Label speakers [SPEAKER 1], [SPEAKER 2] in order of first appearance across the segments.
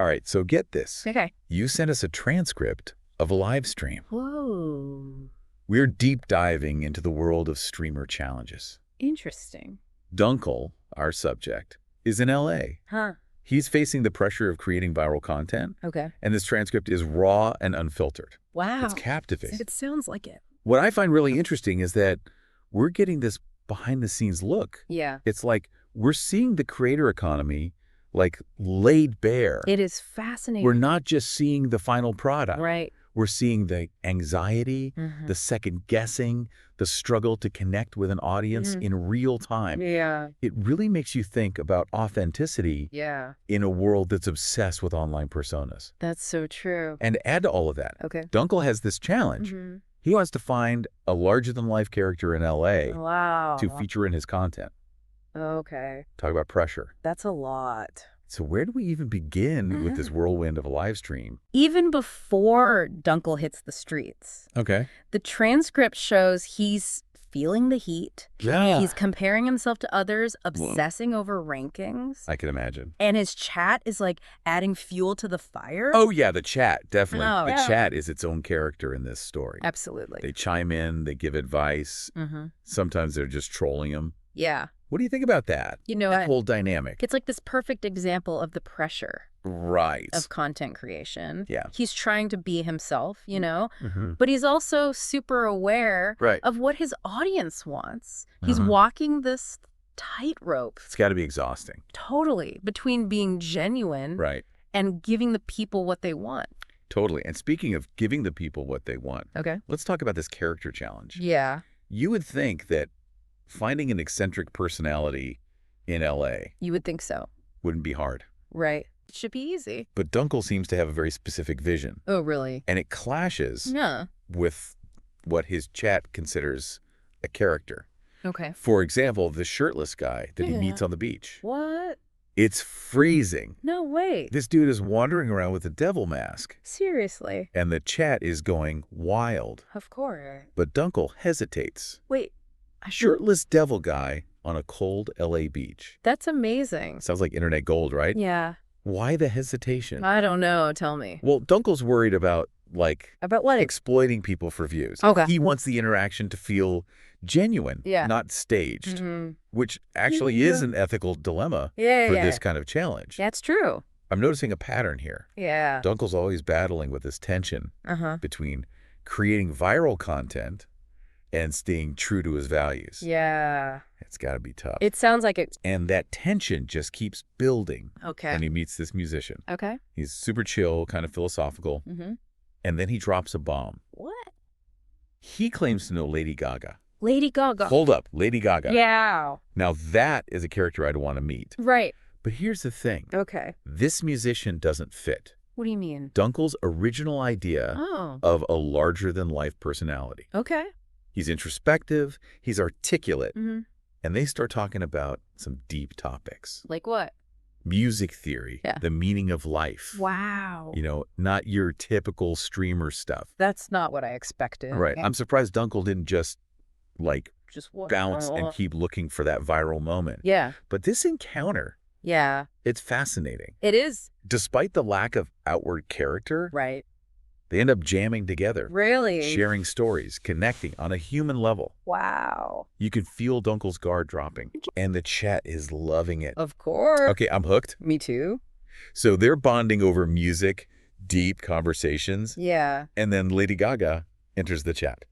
[SPEAKER 1] All right, so get this.
[SPEAKER 2] Okay.
[SPEAKER 1] You sent us a transcript of a live stream.
[SPEAKER 2] Whoa.
[SPEAKER 1] We're deep diving into the world of streamer challenges.
[SPEAKER 2] Interesting.
[SPEAKER 1] Duncle, our subject, is in LA.
[SPEAKER 2] Huh.
[SPEAKER 1] He's facing the pressure of creating viral content,
[SPEAKER 2] Okay.
[SPEAKER 1] and this transcript is raw and unfiltered.
[SPEAKER 2] Wow.
[SPEAKER 1] It's captivating.
[SPEAKER 2] It sounds like it.
[SPEAKER 1] What I find really interesting is that we're getting this behind-the-scenes look.
[SPEAKER 2] Yeah.
[SPEAKER 1] It's like we're seeing the creator economy like laid bare.
[SPEAKER 2] It is fascinating.
[SPEAKER 1] We're not just seeing the final product.
[SPEAKER 2] Right.
[SPEAKER 1] We're seeing the anxiety,
[SPEAKER 2] Mhm.
[SPEAKER 1] the second guessing, the struggle to connect with an audience in real time.
[SPEAKER 2] Yeah.
[SPEAKER 1] It really makes you think about authenticity
[SPEAKER 2] Yeah.
[SPEAKER 1] in a world that's obsessed with online personas.
[SPEAKER 2] That's so true.
[SPEAKER 1] And add to all of that,
[SPEAKER 2] Okay.
[SPEAKER 1] Duncle has this challenge.
[SPEAKER 2] Mhm.
[SPEAKER 1] He wants to find a larger-than-life character in LA
[SPEAKER 2] Wow.
[SPEAKER 1] to feature in his content.
[SPEAKER 2] Okay.
[SPEAKER 1] Talk about pressure.
[SPEAKER 2] That's a lot.
[SPEAKER 1] So where do we even begin with this whirlwind of a live stream?
[SPEAKER 2] Even before Duncle hits the streets,
[SPEAKER 1] Okay.
[SPEAKER 2] the transcript shows he's feeling the heat.
[SPEAKER 1] Yeah.
[SPEAKER 2] He's comparing himself to others, obsessing over rankings.
[SPEAKER 1] I can imagine.
[SPEAKER 2] And his chat is like adding fuel to the fire.
[SPEAKER 1] Oh, yeah, the chat, definitely.
[SPEAKER 2] Oh,
[SPEAKER 1] the
[SPEAKER 2] yeah.
[SPEAKER 1] chat is its own character in this story.
[SPEAKER 2] Absolutely.
[SPEAKER 1] They chime in, they give advice. Sometimes they're just trolling him.
[SPEAKER 2] Yeah.
[SPEAKER 1] What do you think about that?
[SPEAKER 2] You know,
[SPEAKER 1] That whole dynamic.
[SPEAKER 2] it's like this perfect example of the pressure
[SPEAKER 1] Right.
[SPEAKER 2] of content creation.
[SPEAKER 1] Yeah.
[SPEAKER 2] He's trying to be himself, you know,
[SPEAKER 1] Mhm.
[SPEAKER 2] but he's also super aware
[SPEAKER 1] Right.
[SPEAKER 2] of what his audience wants. He's walking this tightrope
[SPEAKER 1] It's got to be exhausting.
[SPEAKER 2] totally between being genuine
[SPEAKER 1] Right.
[SPEAKER 2] and giving the people what they want.
[SPEAKER 1] Totally. And speaking of giving the people what they want,
[SPEAKER 2] Okay.
[SPEAKER 1] let's talk about this character challenge.
[SPEAKER 2] Yeah.
[SPEAKER 1] You would think that finding an eccentric personality in LA
[SPEAKER 2] You would think so.
[SPEAKER 1] wouldn't be hard.
[SPEAKER 2] Right. It should be easy.
[SPEAKER 1] But Duncle seems to have a very specific vision,
[SPEAKER 2] Oh, really?
[SPEAKER 1] and it clashes
[SPEAKER 2] Yeah.
[SPEAKER 1] with what his chat considers a character.
[SPEAKER 2] Okay.
[SPEAKER 1] For example, the shirtless guy that he
[SPEAKER 2] Yeah.
[SPEAKER 1] meets on the beach.
[SPEAKER 2] What?
[SPEAKER 1] It's freezing.
[SPEAKER 2] No way.
[SPEAKER 1] This dude is wandering around with a devil mask,
[SPEAKER 2] Seriously.
[SPEAKER 1] and the chat is going wild.
[SPEAKER 2] Of course.
[SPEAKER 1] But Duncle hesitates.
[SPEAKER 2] Wait.
[SPEAKER 1] Shirtless devil guy on a cold LA beach.
[SPEAKER 2] That's amazing.
[SPEAKER 1] Sounds like internet gold, right?
[SPEAKER 2] Yeah.
[SPEAKER 1] Why the hesitation?
[SPEAKER 2] I don't know. Tell me.
[SPEAKER 1] Well, Dunkle's worried about, like,
[SPEAKER 2] About what?
[SPEAKER 1] exploiting people for views.
[SPEAKER 2] Okay.
[SPEAKER 1] He wants the interaction to feel genuine,
[SPEAKER 2] Yeah.
[SPEAKER 1] not staged,
[SPEAKER 2] Mhm.
[SPEAKER 1] which actually is an ethical dilemma
[SPEAKER 2] Yeah,
[SPEAKER 1] for
[SPEAKER 2] yeah.
[SPEAKER 1] this kind of challenge.
[SPEAKER 2] That's true.
[SPEAKER 1] I'm noticing a pattern here.
[SPEAKER 2] Yeah.
[SPEAKER 1] Dunkle's always battling with this tension
[SPEAKER 2] Uh-huh.
[SPEAKER 1] between creating viral content and staying true to his values.
[SPEAKER 2] Yeah.
[SPEAKER 1] It's got to be tough.
[SPEAKER 2] It sounds like it.
[SPEAKER 1] And that tension just keeps building
[SPEAKER 2] Okay.
[SPEAKER 1] when he meets this musician.
[SPEAKER 2] Okay.
[SPEAKER 1] He's super chill, kind of philosophical,
[SPEAKER 2] Mm-hmm.
[SPEAKER 1] and then he drops a bomb.
[SPEAKER 2] What?
[SPEAKER 1] He claims to know Lady Gaga.
[SPEAKER 2] Lady Gaga.
[SPEAKER 1] Hold up, Lady Gaga.
[SPEAKER 2] Yeah.
[SPEAKER 1] Now that is a character I'd want to meet.
[SPEAKER 2] Right.
[SPEAKER 1] But here's the thing.
[SPEAKER 2] Okay.
[SPEAKER 1] This musician doesn't fit
[SPEAKER 2] What do you mean?
[SPEAKER 1] Dunkle's original idea
[SPEAKER 2] Oh.
[SPEAKER 1] of a larger-than-life personality.
[SPEAKER 2] Okay.
[SPEAKER 1] He's introspective, he's articulate,
[SPEAKER 2] Mm-hmm.
[SPEAKER 1] and they start talking about some deep topics.
[SPEAKER 2] Like what?
[SPEAKER 1] Music theory,
[SPEAKER 2] Yeah.
[SPEAKER 1] the meaning of life.
[SPEAKER 2] Wow.
[SPEAKER 1] You know, not your typical streamer stuff.
[SPEAKER 2] That's not what I expected.
[SPEAKER 1] Right. I'm surprised Duncle didn't just, like,
[SPEAKER 2] Just what?
[SPEAKER 1] bounce and keep looking for that viral moment.
[SPEAKER 2] Yeah.
[SPEAKER 1] But this encounter,
[SPEAKER 2] Yeah.
[SPEAKER 1] it's fascinating.
[SPEAKER 2] It is.
[SPEAKER 1] Despite the lack of outward character,
[SPEAKER 2] Right.
[SPEAKER 1] they end up jamming together,
[SPEAKER 2] Really?
[SPEAKER 1] sharing stories, connecting on a human level.
[SPEAKER 2] Wow.
[SPEAKER 1] You can feel Dunkle's guard dropping, and the chat is loving it.
[SPEAKER 2] Of course.
[SPEAKER 1] Okay, I'm hooked.
[SPEAKER 2] Me too.
[SPEAKER 1] So they're bonding over music, deep conversations,
[SPEAKER 2] Yeah.
[SPEAKER 1] and then Lady Gaga enters the chat.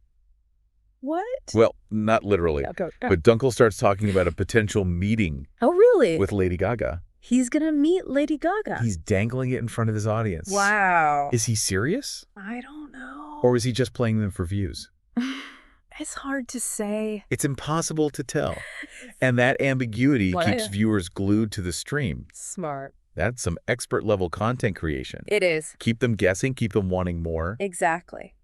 [SPEAKER 2] What?
[SPEAKER 1] Well, not literally,
[SPEAKER 2] Okay.
[SPEAKER 1] but Duncle starts talking about a potential meeting
[SPEAKER 2] Oh, really?
[SPEAKER 1] with Lady Gaga.
[SPEAKER 2] He's going to meet Lady Gaga.
[SPEAKER 1] He's dangling it in front of his audience.
[SPEAKER 2] Wow.
[SPEAKER 1] Is he serious?
[SPEAKER 2] I don't know.
[SPEAKER 1] Or is he just playing them for views?
[SPEAKER 2] It's hard to say.
[SPEAKER 1] It's impossible to tell. And that ambiguity
[SPEAKER 2] What?
[SPEAKER 1] keeps viewers glued to the stream.
[SPEAKER 2] Smart.
[SPEAKER 1] That's some expert level content creation.
[SPEAKER 2] It is.
[SPEAKER 1] Keep them guessing, keep them wanting more.
[SPEAKER 2] Exactly.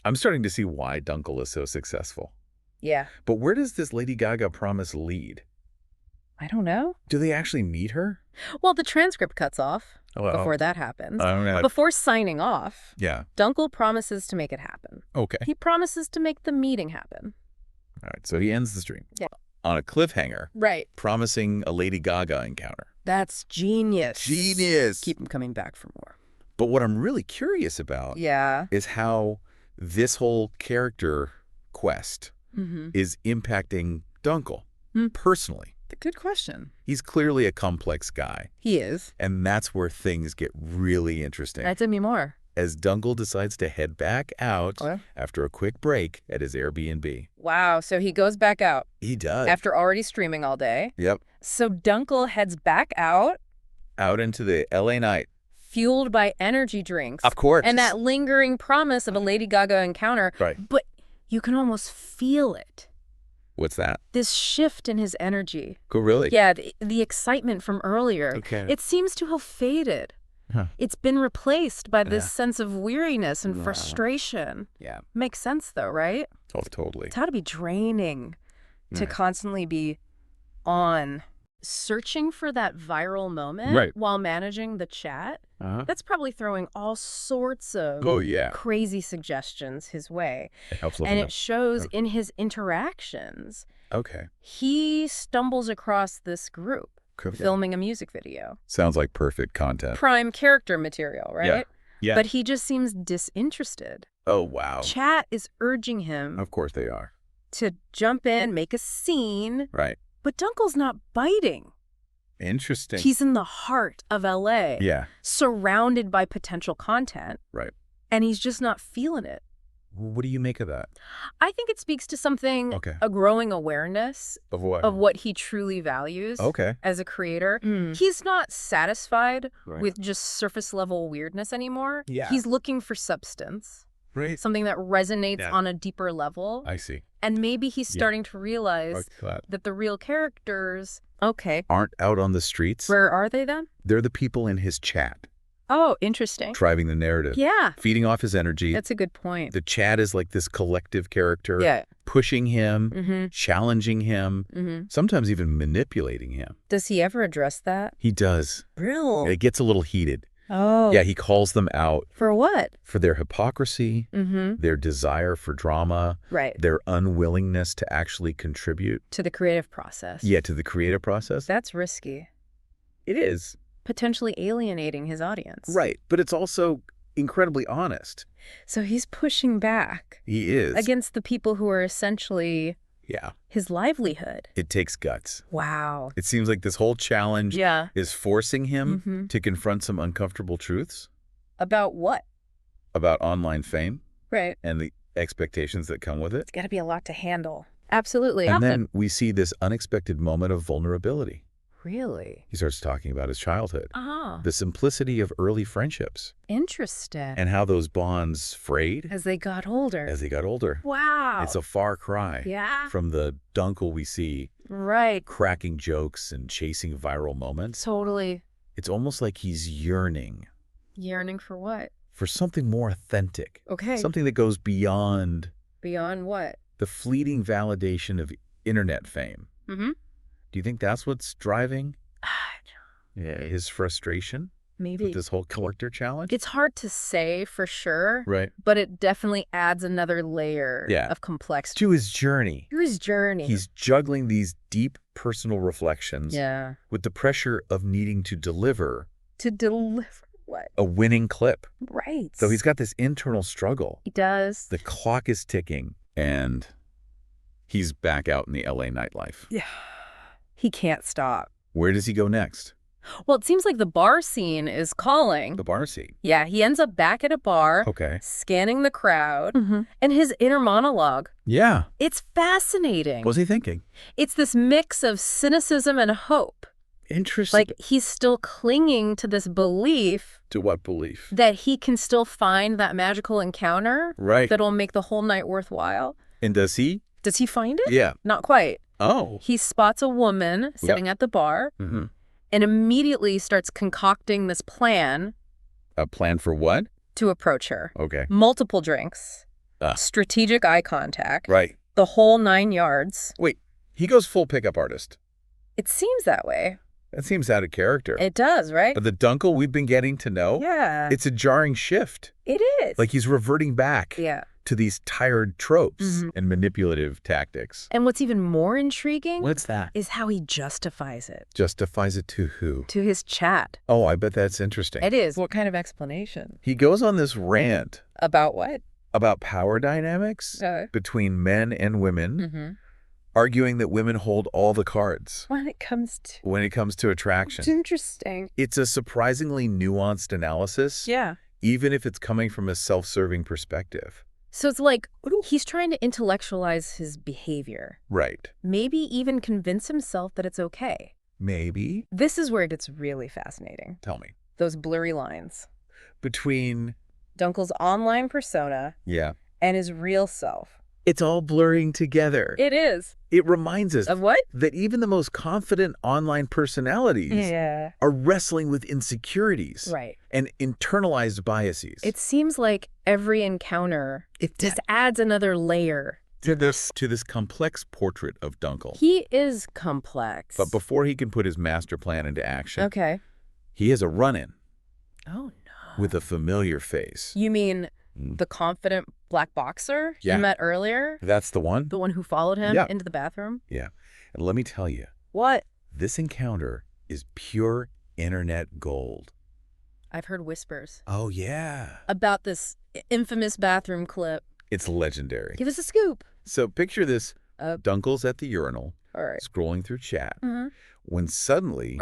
[SPEAKER 1] I'm starting to see why Duncle is so successful.
[SPEAKER 2] Yeah.
[SPEAKER 1] But where does this Lady Gaga promise lead?
[SPEAKER 2] I don't know.
[SPEAKER 1] Do they actually meet her?
[SPEAKER 2] Well, the transcript cuts off
[SPEAKER 1] Well,
[SPEAKER 2] before that happens.
[SPEAKER 1] I don't know.
[SPEAKER 2] Before signing off,
[SPEAKER 1] Yeah.
[SPEAKER 2] Duncle promises to make it happen.
[SPEAKER 1] Okay.
[SPEAKER 2] He promises to make the meeting happen.
[SPEAKER 1] All right. So he ends the stream
[SPEAKER 2] Yeah.
[SPEAKER 1] on a cliffhanger,
[SPEAKER 2] Right.
[SPEAKER 1] promising a Lady Gaga encounter.
[SPEAKER 2] That's genius.
[SPEAKER 1] Genius.
[SPEAKER 2] Keep him coming back for more.
[SPEAKER 1] But what I'm really curious about is how this whole character quest is impacting Duncle personally.
[SPEAKER 2] Good question.
[SPEAKER 1] He's clearly a complex guy.
[SPEAKER 2] He is.
[SPEAKER 1] And that's where things get really interesting.
[SPEAKER 2] Tell me more.
[SPEAKER 1] As Duncle decides to head back out after a quick break at his Airbnb.
[SPEAKER 2] Wow, so he goes back out.
[SPEAKER 1] He does.
[SPEAKER 2] After already streaming all day.
[SPEAKER 1] Yep.
[SPEAKER 2] So Duncle heads back out.
[SPEAKER 1] Out into the LA night.
[SPEAKER 2] Fueled by energy drinks.
[SPEAKER 1] Of course.
[SPEAKER 2] And that lingering promise of a Lady Gaga encounter.
[SPEAKER 1] Right.
[SPEAKER 2] But you can almost feel it.
[SPEAKER 1] What's that?
[SPEAKER 2] This shift in his energy.
[SPEAKER 1] Oh, really?
[SPEAKER 2] Yeah, the excitement from earlier.
[SPEAKER 1] Okay.
[SPEAKER 2] It seems to have faded.
[SPEAKER 1] Huh.
[SPEAKER 2] It's been replaced by this sense of weariness and frustration.
[SPEAKER 1] Yeah.
[SPEAKER 2] Makes sense, though, right?
[SPEAKER 1] Oh, totally.
[SPEAKER 2] It's got to be draining to constantly be on. Searching for that viral moment while managing the chat, that's probably throwing all sorts of crazy suggestions his way.
[SPEAKER 1] It helps
[SPEAKER 2] and it shows in his interactions.
[SPEAKER 1] Okay.
[SPEAKER 2] He stumbles across this group filming a music video.
[SPEAKER 1] Sounds like perfect content.
[SPEAKER 2] Prime character material, right?
[SPEAKER 1] Yeah.
[SPEAKER 2] But he just seems disinterested.
[SPEAKER 1] Oh, wow.
[SPEAKER 2] Chat is urging him.
[SPEAKER 1] Of course they are.
[SPEAKER 2] To jump in, make a scene.
[SPEAKER 1] Right.
[SPEAKER 2] But Duncle's not biting.
[SPEAKER 1] Interesting.
[SPEAKER 2] He's in the heart of LA.
[SPEAKER 1] Yeah.
[SPEAKER 2] Surrounded by potential content.
[SPEAKER 1] Right.
[SPEAKER 2] And he's just not feeling it.
[SPEAKER 1] What do you make of that?
[SPEAKER 2] I think it speaks to something, a growing awareness
[SPEAKER 1] of what?
[SPEAKER 2] Of what he truly values as a creator. He's not satisfied with just surface level weirdness anymore.
[SPEAKER 1] Yeah.
[SPEAKER 2] He's looking for substance.
[SPEAKER 1] Right.
[SPEAKER 2] Something that resonates on a deeper level.
[SPEAKER 1] I see.
[SPEAKER 2] And maybe he's starting to realize that the real characters,
[SPEAKER 1] aren't out on the streets.
[SPEAKER 2] Where are they then?
[SPEAKER 1] They're the people in his chat.
[SPEAKER 2] Oh, interesting.
[SPEAKER 1] Driving the narrative.
[SPEAKER 2] Yeah.
[SPEAKER 1] Feeding off his energy.
[SPEAKER 2] That's a good point.
[SPEAKER 1] The chat is like this collective character.
[SPEAKER 2] Yeah.
[SPEAKER 1] Pushing him, challenging him, sometimes even manipulating him.
[SPEAKER 2] Does he ever address that?
[SPEAKER 1] He does.
[SPEAKER 2] Really?
[SPEAKER 1] It gets a little heated.
[SPEAKER 2] Oh.
[SPEAKER 1] Yeah, he calls them out.
[SPEAKER 2] For what?
[SPEAKER 1] For their hypocrisy, their desire for drama, their unwillingness to actually contribute.
[SPEAKER 2] To the creative process.
[SPEAKER 1] Yeah, to the creative process.
[SPEAKER 2] That's risky.
[SPEAKER 1] It is.
[SPEAKER 2] Potentially alienating his audience.
[SPEAKER 1] Right, but it's also incredibly honest.
[SPEAKER 2] So he's pushing back.
[SPEAKER 1] He is.
[SPEAKER 2] Against the people who are essentially his livelihood.
[SPEAKER 1] It takes guts.
[SPEAKER 2] Wow.
[SPEAKER 1] It seems like this whole challenge is forcing him to confront some uncomfortable truths.
[SPEAKER 2] About what?
[SPEAKER 1] About online fame.
[SPEAKER 2] Right.
[SPEAKER 1] And the expectations that come with it.
[SPEAKER 2] It's got to be a lot to handle. Absolutely.
[SPEAKER 1] And then we see this unexpected moment of vulnerability.
[SPEAKER 2] Really?
[SPEAKER 1] He starts talking about his childhood. The simplicity of early friendships.
[SPEAKER 2] Interesting.
[SPEAKER 1] And how those bonds frayed.
[SPEAKER 2] As they got older.
[SPEAKER 1] As they got older.
[SPEAKER 2] Wow.
[SPEAKER 1] It's a far cry.
[SPEAKER 2] Yeah.
[SPEAKER 1] From the Duncle we see.
[SPEAKER 2] Right.
[SPEAKER 1] Cracking jokes and chasing viral moments.
[SPEAKER 2] Totally.
[SPEAKER 1] It's almost like he's yearning.
[SPEAKER 2] Yearning for what?
[SPEAKER 1] For something more authentic.
[SPEAKER 2] Okay.
[SPEAKER 1] Something that goes beyond.
[SPEAKER 2] Beyond what?
[SPEAKER 1] The fleeting validation of internet fame. Do you think that's what's driving his frustration?
[SPEAKER 2] Maybe.
[SPEAKER 1] With this whole collector challenge?
[SPEAKER 2] It's hard to say for sure.
[SPEAKER 1] Right.
[SPEAKER 2] But it definitely adds another layer of complexity.
[SPEAKER 1] To his journey.
[SPEAKER 2] To his journey.
[SPEAKER 1] He's juggling these deep personal reflections with the pressure of needing to deliver.
[SPEAKER 2] To deliver what?
[SPEAKER 1] A winning clip.
[SPEAKER 2] Right.
[SPEAKER 1] So he's got this internal struggle.
[SPEAKER 2] He does.
[SPEAKER 1] The clock is ticking and he's back out in the LA nightlife.
[SPEAKER 2] Yeah. He can't stop.
[SPEAKER 1] Where does he go next?
[SPEAKER 2] Well, it seems like the bar scene is calling.
[SPEAKER 1] The bar scene?
[SPEAKER 2] Yeah, he ends up back at a bar, scanning the crowd, and his inner monologue.
[SPEAKER 1] Yeah.
[SPEAKER 2] It's fascinating.
[SPEAKER 1] What's he thinking?
[SPEAKER 2] It's this mix of cynicism and hope.
[SPEAKER 1] Interesting.
[SPEAKER 2] Like, he's still clinging to this belief.
[SPEAKER 1] To what belief?
[SPEAKER 2] That he can still find that magical encounter.
[SPEAKER 1] Right.
[SPEAKER 2] That'll make the whole night worthwhile.
[SPEAKER 1] And does he?
[SPEAKER 2] Does he find it?
[SPEAKER 1] Yeah.
[SPEAKER 2] Not quite.
[SPEAKER 1] Oh.
[SPEAKER 2] He spots a woman sitting at the bar and immediately starts concocting this plan.
[SPEAKER 1] A plan for what?
[SPEAKER 2] To approach her.
[SPEAKER 1] Okay.
[SPEAKER 2] Multiple drinks. Strategic eye contact.
[SPEAKER 1] Right.
[SPEAKER 2] The whole 9 yards.
[SPEAKER 1] Wait, he goes full pickup artist.
[SPEAKER 2] It seems that way.
[SPEAKER 1] That seems out of character.
[SPEAKER 2] It does, right?
[SPEAKER 1] But the Duncle we've been getting to know,
[SPEAKER 2] it's
[SPEAKER 1] a jarring shift.
[SPEAKER 2] It is.
[SPEAKER 1] Like he's reverting back.
[SPEAKER 2] Yeah.
[SPEAKER 1] to these tired tropes and manipulative tactics.
[SPEAKER 2] And what's even more intriguing
[SPEAKER 1] What's that?
[SPEAKER 2] is how he justifies it.
[SPEAKER 1] Justifies it to who?
[SPEAKER 2] To his chat.
[SPEAKER 1] Oh, I bet that's interesting.
[SPEAKER 2] It is. What kind of explanation?
[SPEAKER 1] He goes on this rant.
[SPEAKER 2] About what?
[SPEAKER 1] About power dynamics between men and women, arguing that women hold all the cards.
[SPEAKER 2] When it comes to
[SPEAKER 1] attraction.
[SPEAKER 2] It's interesting.
[SPEAKER 1] It's a surprisingly nuanced analysis.
[SPEAKER 2] Yeah.
[SPEAKER 1] Even if it's coming from a self-serving perspective.
[SPEAKER 2] So it's like he's trying to intellectualize his behavior.
[SPEAKER 1] Right.
[SPEAKER 2] Maybe even convince himself that it's okay.
[SPEAKER 1] Maybe.
[SPEAKER 2] This is where it gets really fascinating.
[SPEAKER 1] Tell me.
[SPEAKER 2] Those blurry lines.
[SPEAKER 1] Between
[SPEAKER 2] Duncle's online persona and his real self.
[SPEAKER 1] It's all blurring together.
[SPEAKER 2] It is.
[SPEAKER 1] It reminds us
[SPEAKER 2] of what?
[SPEAKER 1] That even the most confident online personalities are wrestling with insecurities and internalized biases.
[SPEAKER 2] It seems like every encounter just adds another layer
[SPEAKER 1] to this complex portrait of Duncle.
[SPEAKER 2] He is complex.
[SPEAKER 1] But before he can put his master plan into action, he has a run-in.
[SPEAKER 2] Oh, no.
[SPEAKER 1] With a familiar face.
[SPEAKER 2] You mean the confident black boxer you met earlier?
[SPEAKER 1] That's the one?
[SPEAKER 2] The one who followed him into the bathroom?
[SPEAKER 1] Yeah. And let me tell you.
[SPEAKER 2] What?
[SPEAKER 1] This encounter is pure internet gold.
[SPEAKER 2] I've heard whispers.
[SPEAKER 1] Oh, yeah.
[SPEAKER 2] About this infamous bathroom clip.
[SPEAKER 1] It's legendary.
[SPEAKER 2] Give us a scoop.
[SPEAKER 1] So picture this. Duncle's at the urinal, scrolling through chat, when suddenly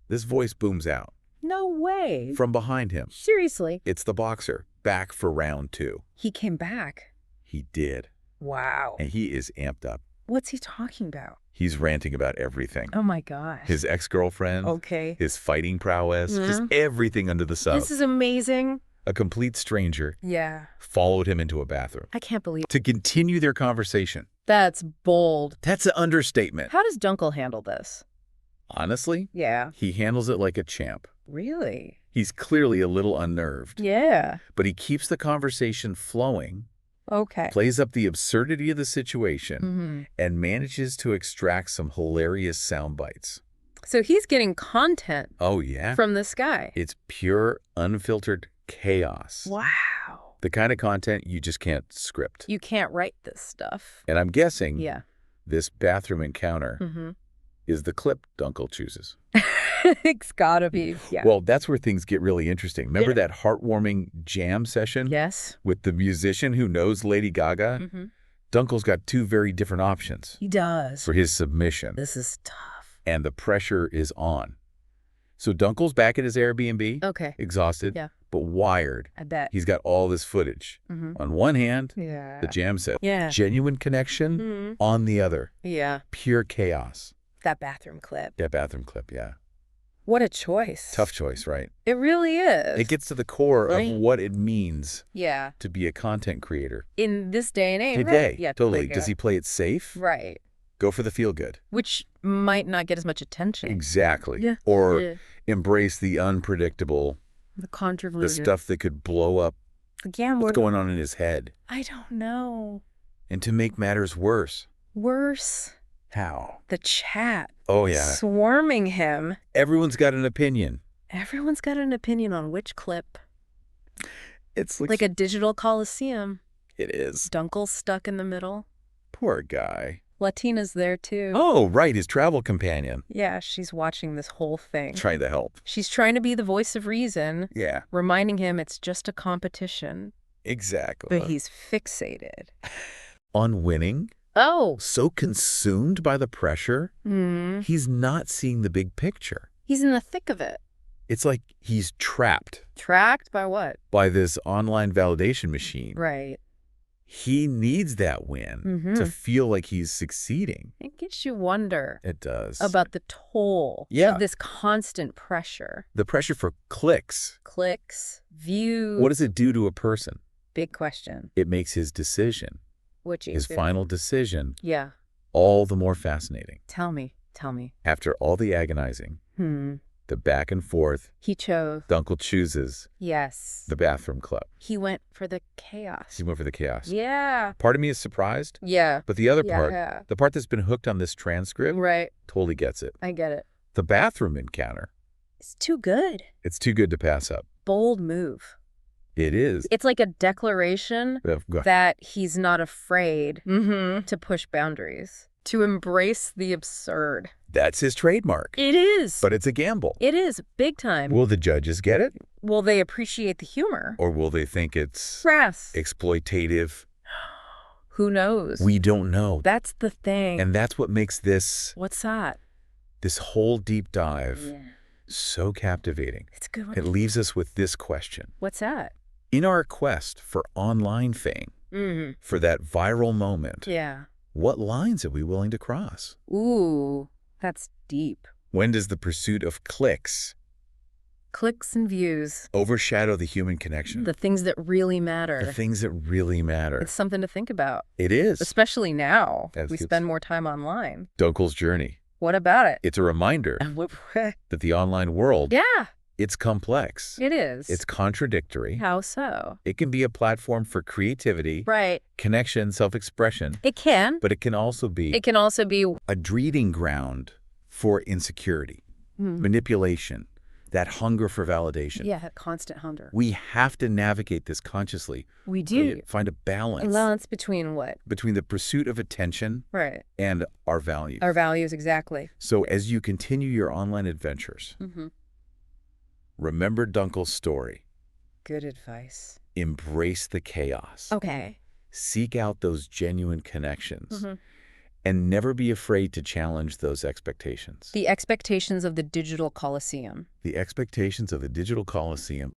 [SPEAKER 1] this voice booms out.
[SPEAKER 2] No way.
[SPEAKER 1] From behind him.
[SPEAKER 2] Seriously?
[SPEAKER 1] It's the boxer, back for round 2.
[SPEAKER 2] He came back.
[SPEAKER 1] He did.
[SPEAKER 2] Wow.
[SPEAKER 1] And he is amped up.
[SPEAKER 2] What's he talking about?
[SPEAKER 1] He's ranting about everything.
[SPEAKER 2] Oh my gosh.
[SPEAKER 1] His ex-girlfriend.
[SPEAKER 2] Okay.
[SPEAKER 1] His fighting prowess. Just everything under the sun.
[SPEAKER 2] This is amazing.
[SPEAKER 1] A complete stranger.
[SPEAKER 2] Yeah.
[SPEAKER 1] Followed him into a bathroom.
[SPEAKER 2] I can't believe it.
[SPEAKER 1] To continue their conversation.
[SPEAKER 2] That's bold.
[SPEAKER 1] That's an understatement.
[SPEAKER 2] How does Duncle handle this?
[SPEAKER 1] Honestly?
[SPEAKER 2] Yeah.
[SPEAKER 1] He handles it like a champ.
[SPEAKER 2] Really?
[SPEAKER 1] He's clearly a little unnerved.
[SPEAKER 2] Yeah.
[SPEAKER 1] But he keeps the conversation flowing.
[SPEAKER 2] Okay.
[SPEAKER 1] Plays up the absurdity of the situation and manages to extract some hilarious sound bites.
[SPEAKER 2] So he's getting content.
[SPEAKER 1] Oh, yeah?
[SPEAKER 2] From this guy.
[SPEAKER 1] It's pure, unfiltered chaos.
[SPEAKER 2] Wow.
[SPEAKER 1] The kind of content you just can't script.
[SPEAKER 2] You can't write this stuff.
[SPEAKER 1] And I'm guessing this bathroom encounter is the clip Duncle chooses.
[SPEAKER 2] It's gotta be. Yeah.
[SPEAKER 1] Well, that's where things get really interesting. Remember that heartwarming jam session?
[SPEAKER 2] Yes.
[SPEAKER 1] With the musician who knows Lady Gaga? Duncle's got 2 very different options.
[SPEAKER 2] He does.
[SPEAKER 1] For his submission.
[SPEAKER 2] This is tough.
[SPEAKER 1] And the pressure is on. So Duncle's back at his Airbnb.
[SPEAKER 2] Okay.
[SPEAKER 1] Exhausted.
[SPEAKER 2] Yeah.
[SPEAKER 1] But wired.
[SPEAKER 2] I bet.
[SPEAKER 1] He's got all this footage. On one hand, the jam set.
[SPEAKER 2] Yeah.
[SPEAKER 1] Genuine connection. On the other.
[SPEAKER 2] Yeah.
[SPEAKER 1] Pure chaos.
[SPEAKER 2] That bathroom clip.
[SPEAKER 1] Yeah, bathroom clip, yeah.
[SPEAKER 2] What a choice.
[SPEAKER 1] Tough choice, right?
[SPEAKER 2] It really is.
[SPEAKER 1] It gets to the core of what it means
[SPEAKER 2] to be
[SPEAKER 1] a content creator.
[SPEAKER 2] In this day and age.
[SPEAKER 1] Today. Yeah, totally. Does he play it safe?
[SPEAKER 2] Right.
[SPEAKER 1] Go for the feel-good.
[SPEAKER 2] Which might not get as much attention.
[SPEAKER 1] Exactly.
[SPEAKER 2] Yeah.
[SPEAKER 1] Or embrace the unpredictable.
[SPEAKER 2] The controversial.
[SPEAKER 1] The stuff that could blow up.
[SPEAKER 2] Again,
[SPEAKER 1] what's going on in his head.
[SPEAKER 2] I don't know.
[SPEAKER 1] And to make matters worse.
[SPEAKER 2] Worse?
[SPEAKER 1] How?
[SPEAKER 2] The chat.
[SPEAKER 1] Oh, yeah.
[SPEAKER 2] Swarming him.
[SPEAKER 1] Everyone's got an opinion.
[SPEAKER 2] Everyone's got an opinion on which clip.
[SPEAKER 1] It's
[SPEAKER 2] like a digital coliseum.
[SPEAKER 1] It is.
[SPEAKER 2] Duncle's stuck in the middle.
[SPEAKER 1] Poor guy.
[SPEAKER 2] Latina's there, too.
[SPEAKER 1] Oh, right. His travel companion.
[SPEAKER 2] Yeah, she's watching this whole thing.
[SPEAKER 1] Trying to help.
[SPEAKER 2] She's trying to be the voice of reason.
[SPEAKER 1] Yeah.
[SPEAKER 2] Reminding him it's just a competition.
[SPEAKER 1] Exactly.
[SPEAKER 2] But he's fixated.
[SPEAKER 1] On winning?
[SPEAKER 2] Oh.
[SPEAKER 1] So consumed by the pressure, he's not seeing the big picture.
[SPEAKER 2] He's in the thick of it.
[SPEAKER 1] It's like he's trapped.
[SPEAKER 2] Trapped by what?
[SPEAKER 1] By this online validation machine.
[SPEAKER 2] Right.
[SPEAKER 1] He needs that win to feel like he's succeeding.
[SPEAKER 2] It gets you wonder.
[SPEAKER 1] It does.
[SPEAKER 2] About the toll of this constant pressure.
[SPEAKER 1] The pressure for clicks.
[SPEAKER 2] Clicks, views.
[SPEAKER 1] What does it do to a person?
[SPEAKER 2] Big question.
[SPEAKER 1] It makes his decision. His final decision.
[SPEAKER 2] Yeah.
[SPEAKER 1] All the more fascinating.
[SPEAKER 2] Tell me. Tell me.
[SPEAKER 1] After all the agonizing. The back and forth.
[SPEAKER 2] He chose.
[SPEAKER 1] Duncle chooses.
[SPEAKER 2] Yes.
[SPEAKER 1] The bathroom club.
[SPEAKER 2] He went for the chaos.
[SPEAKER 1] He went for the chaos.
[SPEAKER 2] Yeah.
[SPEAKER 1] Part of me is surprised.
[SPEAKER 2] Yeah.
[SPEAKER 1] But the other part, the part that's been hooked on this transcript, totally gets it.
[SPEAKER 2] I get it.
[SPEAKER 1] The bathroom encounter.
[SPEAKER 2] It's too good.
[SPEAKER 1] It's too good to pass up.
[SPEAKER 2] Bold move.
[SPEAKER 1] It is.
[SPEAKER 2] It's like a declaration that he's not afraid to push boundaries, to embrace the absurd.
[SPEAKER 1] That's his trademark.
[SPEAKER 2] It is.
[SPEAKER 1] But it's a gamble.
[SPEAKER 2] It is, big time.
[SPEAKER 1] Will the judges get it?
[SPEAKER 2] Will they appreciate the humor?
[SPEAKER 1] Or will they think it's
[SPEAKER 2] crass,
[SPEAKER 1] exploitative?
[SPEAKER 2] Who knows?
[SPEAKER 1] We don't know.
[SPEAKER 2] That's the thing.
[SPEAKER 1] And that's what makes this...
[SPEAKER 2] What's that?
[SPEAKER 1] This whole deep dive so captivating.
[SPEAKER 2] It's a good one.
[SPEAKER 1] It leaves us with this question.
[SPEAKER 2] What's that?
[SPEAKER 1] In our quest for online fame, for that viral moment, what lines are we willing to cross?
[SPEAKER 2] Ooh, that's deep.
[SPEAKER 1] When does the pursuit of clicks
[SPEAKER 2] and views
[SPEAKER 1] overshadow the human connection?
[SPEAKER 2] The things that really matter.
[SPEAKER 1] The things that really matter.
[SPEAKER 2] It's something to think about.
[SPEAKER 1] It is.
[SPEAKER 2] Especially now. We spend more time online.
[SPEAKER 1] Duncle's journey.
[SPEAKER 2] What about it?
[SPEAKER 1] It's a reminder that the online world, it's complex.
[SPEAKER 2] It is.
[SPEAKER 1] It's contradictory.
[SPEAKER 2] How so?
[SPEAKER 1] It can be a platform for creativity,
[SPEAKER 2] right?
[SPEAKER 1] Connection, self-expression.
[SPEAKER 2] It can.
[SPEAKER 1] But it can also be a breeding ground for insecurity, manipulation, that hunger for validation.
[SPEAKER 2] Yeah, that constant hunger.
[SPEAKER 1] We have to navigate this consciously.
[SPEAKER 2] We do.
[SPEAKER 1] Find a balance.
[SPEAKER 2] A balance between what?
[SPEAKER 1] Between the pursuit of attention and our values.
[SPEAKER 2] Our values, exactly.
[SPEAKER 1] So as you continue your online adventures, remember Duncle's story.
[SPEAKER 2] Good advice.
[SPEAKER 1] Embrace the chaos.
[SPEAKER 2] Okay.
[SPEAKER 1] Seek out those genuine connections. And never be afraid to challenge those expectations.
[SPEAKER 2] The expectations of the digital Colosseum.
[SPEAKER 1] The expectations of the digital Colosseum.